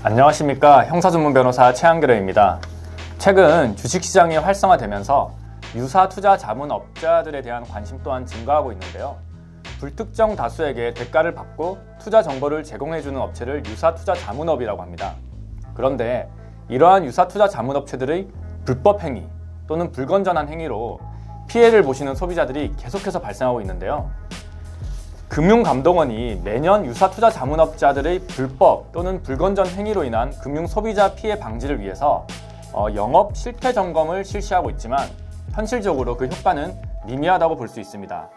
안녕하십니까. 형사전문 변호사 최한결입니다. 최근 주식시장이 활성화되면서 유사 투자 자문업자들에 대한 관심 또한 증가하고 있는데요. 불특정 다수에게 대가를 받고 투자 정보를 제공해주는 업체를 유사 투자 자문업이라고 합니다. 그런데 이러한 유사 투자 자문업체들의 불법 행위 또는 불건전한 행위로 피해를 보시는 소비자들이 계속해서 발생하고 있는데요. 금융감독원이 매년 유사 투자 자문업자들의 불법 또는 불건전 행위로 인한 금융 소비자 피해 방지를 위해서 영업 실태 점검을 실시하고 있지만 현실적으로 그 효과는 미미하다고 볼 수 있습니다.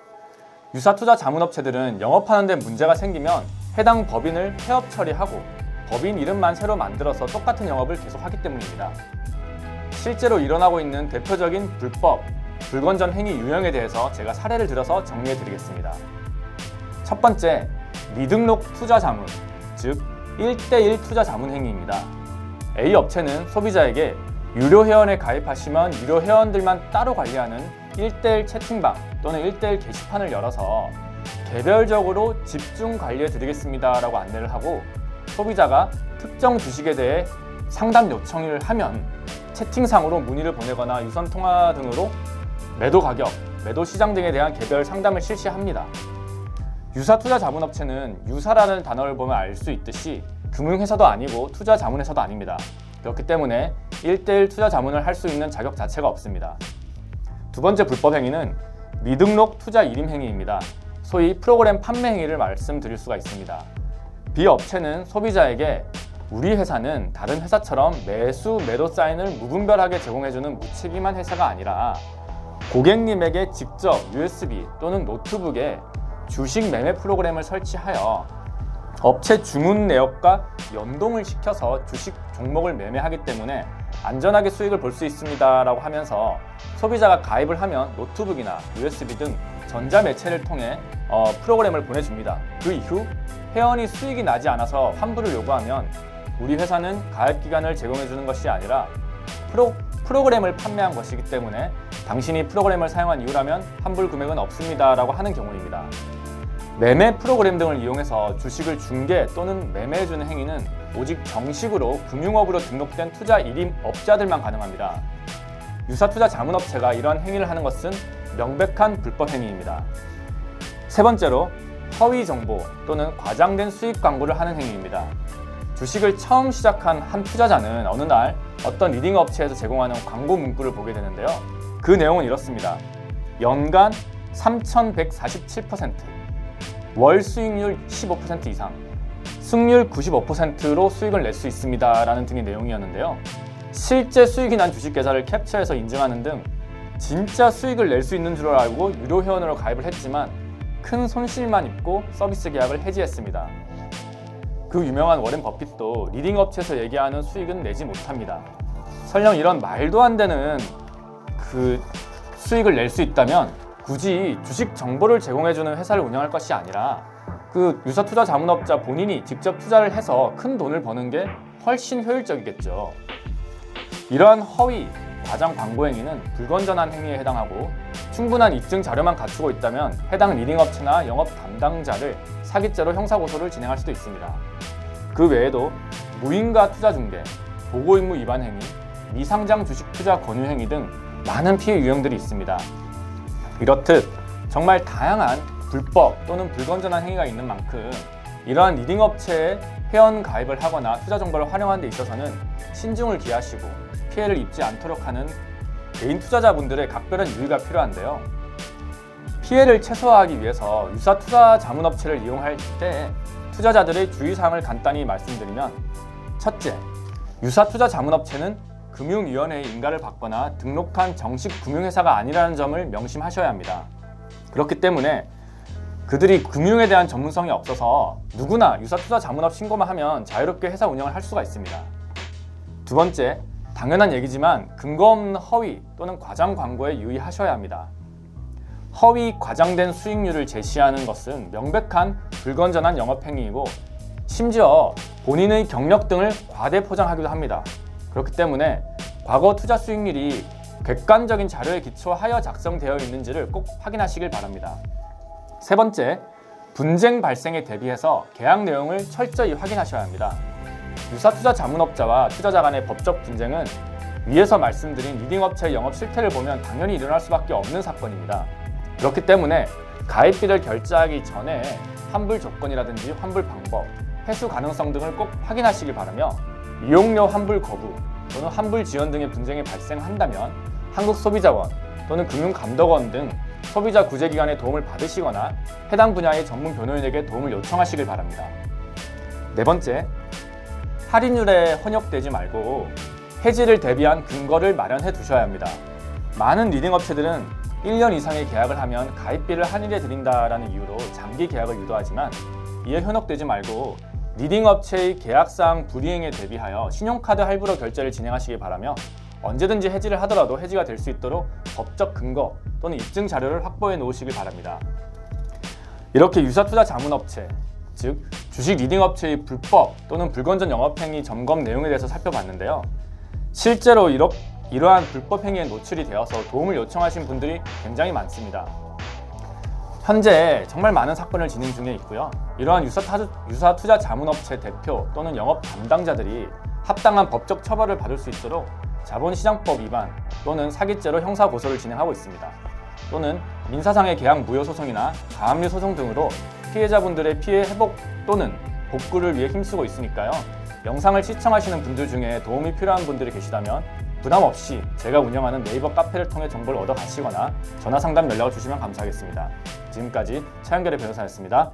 유사 투자 자문업체들은 영업하는 데 문제가 생기면 해당 법인을 폐업 처리하고 법인 이름만 새로 만들어서 똑같은 영업을 계속하기 때문입니다. 실제로 일어나고 있는 대표적인 불법, 불건전 행위 유형에 대해서 제가 사례를 들어서 정리해 드리겠습니다. 첫 번째, 미등록 투자 자문, 즉 1대1 투자 자문 행위입니다. A 업체는 소비자에게 유료 회원에 가입하시면 유료 회원들만 따로 관리하는 1대1 채팅방 또는 1대1 게시판을 열어서 개별적으로 집중 관리해 드리겠습니다 라고 안내를 하고 소비자가 특정 주식에 대해 상담 요청을 하면 채팅상으로 문의를 보내거나 유선 통화 등으로 매도 가격, 매도 시장 등에 대한 개별 상담을 실시합니다. 유사 투자 자문업체는 유사라는 단어를 보면 알 수 있듯이 금융회사도 아니고 투자 자문회사도 아닙니다. 그렇기 때문에 1대1 투자 자문을 할 수 있는 자격 자체가 없습니다. 두 번째 불법 행위는 미등록 투자 일임 행위입니다. 소위 프로그램 판매 행위를 말씀드릴 수가 있습니다. B 업체는 소비자에게 우리 회사는 다른 회사처럼 매수, 매도 사인을 무분별하게 제공해주는 무책임한 회사가 아니라 고객님에게 직접 USB 또는 노트북에 주식 매매 프로그램을 설치하여 업체 주문 내역과 연동을 시켜서 주식 종목을 매매하기 때문에 안전하게 수익을 볼 수 있습니다 라고 하면서 소비자가 가입을 하면 노트북이나 USB 등 전자매체를 통해 프로그램을 보내줍니다. 그 이후 회원이 수익이 나지 않아서 환불을 요구하면 우리 회사는 가입기간을 제공해주는 것이 아니라 프로그램을 판매한 것이기 때문에 당신이 프로그램을 사용한 이유라면 환불 금액은 없습니다 라고 하는 경우입니다. 매매 프로그램 등을 이용해서 주식을 중개 또는 매매해주는 행위는 오직 정식으로 금융업으로 등록된 투자 일임 업자들만 가능합니다. 유사 투자 자문업체가 이러한 행위를 하는 것은 명백한 불법 행위입니다. 세 번째로 허위 정보 또는 과장된 수익 광고를 하는 행위입니다. 주식을 처음 시작한 한 투자자는 어느 날 어떤 리딩 업체에서 제공하는 광고 문구를 보게 되는데요. 그 내용은 이렇습니다. 연간 3,147%, 월 수익률 15% 이상, 승률 95%로 수익을 낼 수 있습니다 라는 등의 내용이었는데요. 실제 수익이 난 주식 계좌를 캡처해서 인증하는 등 진짜 수익을 낼 수 있는 줄 알고 유료 회원으로 가입을 했지만 큰 손실만 입고 서비스 계약을 해지했습니다. 그 유명한 워렌 버핏도 리딩 업체에서 얘기하는 수익은 내지 못합니다. 설령 이런 말도 안 되는 그 수익을 낼 수 있다면 굳이 주식 정보를 제공해주는 회사를 운영할 것이 아니라 그 유사 투자 자문업자 본인이 직접 투자를 해서 큰 돈을 버는 게 훨씬 효율적이겠죠. 이러한 허위, 과장 광고 행위는 불건전한 행위에 해당하고 충분한 입증 자료만 갖추고 있다면 해당 리딩 업체나 영업 담당자를 사기죄로 형사고소를 진행할 수도 있습니다. 그 외에도 무인가 투자 중개, 보고 임무 위반 행위, 미상장 주식 투자 권유 행위 등 많은 피해 유형들이 있습니다. 이렇듯 정말 다양한 불법 또는 불건전한 행위가 있는 만큼 이러한 리딩 업체에 회원 가입을 하거나 투자 정보를 활용하는 데 있어서는 신중을 기하시고 피해를 입지 않도록 하는 개인 투자자분들의 각별한 유의가 필요한데요. 피해를 최소화하기 위해서 유사 투자 자문업체를 이용할 때 투자자들의 주의사항을 간단히 말씀드리면 첫째, 유사 투자 자문업체는 금융위원회의 인가를 받거나 등록한 정식 금융회사가 아니라는 점을 명심하셔야 합니다. 그렇기 때문에 그들이 금융에 대한 전문성이 없어서 누구나 유사 투자 자문업 신고만 하면 자유롭게 회사 운영을 할 수가 있습니다. 두 번째, 당연한 얘기지만 근거 없는 허위 또는 과장 광고에 유의하셔야 합니다. 허위 과장된 수익률을 제시하는 것은 명백한 불건전한 영업행위이고 심지어 본인의 경력 등을 과대 포장하기도 합니다. 그렇기 때문에 과거 투자 수익률이 객관적인 자료에 기초하여 작성되어 있는지를 꼭 확인하시길 바랍니다. 세 번째, 분쟁 발생에 대비해서 계약 내용을 철저히 확인하셔야 합니다. 유사투자 자문업자와 투자자 간의 법적 분쟁은 위에서 말씀드린 리딩업체의 영업 실태를 보면 당연히 일어날 수밖에 없는 사건입니다. 그렇기 때문에 가입비를 결제하기 전에 환불 조건이라든지 환불 방법, 회수 가능성 등을 꼭 확인하시길 바라며 이용료 환불 거부 또는 환불 지연 등의 분쟁이 발생한다면 한국소비자원 또는 금융감독원 등 소비자 구제기관의 도움을 받으시거나 해당 분야의 전문 변호인에게 도움을 요청하시길 바랍니다. 네 번째, 할인율에 혼역되지 말고 해지를 대비한 근거를 마련해 두셔야 합니다. 많은 리딩업체들은 1년 이상의 계약을 하면 가입비를 할인해 드린다라는 이유로 장기 계약을 유도하지만 이에 현혹되지 말고 리딩업체의 계약사항 불이행에 대비하여 신용카드 할부로 결제를 진행하시기 바라며 언제든지 해지를 하더라도 해지가 될 수 있도록 법적 근거 또는 입증 자료를 확보해 놓으시길 바랍니다. 이렇게 유사투자 자문업체, 즉 주식 리딩업체의 불법 또는 불건전 영업행위 점검 내용에 대해서 살펴봤는데요. 실제로 이러한 불법 행위에 노출이 되어서 도움을 요청하신 분들이 굉장히 많습니다. 현재 정말 많은 사건을 진행 중에 있고요. 이러한 유사투자 자문업체 대표 또는 영업 담당자들이 합당한 법적 처벌을 받을 수 있도록 자본시장법 위반 또는 사기죄로 형사고소를 진행하고 있습니다. 또는 민사상의 계약 무효 소송이나 가압류 소송 등으로 피해자분들의 피해 회복 또는 복구를 위해 힘쓰고 있으니까요. 영상을 시청하시는 분들 중에 도움이 필요한 분들이 계시다면 부담 없이 제가 운영하는 네이버 카페를 통해 정보를 얻어 가시거나 전화 상담 연락을 주시면 감사하겠습니다. 지금까지 차영결의 변호사였습니다.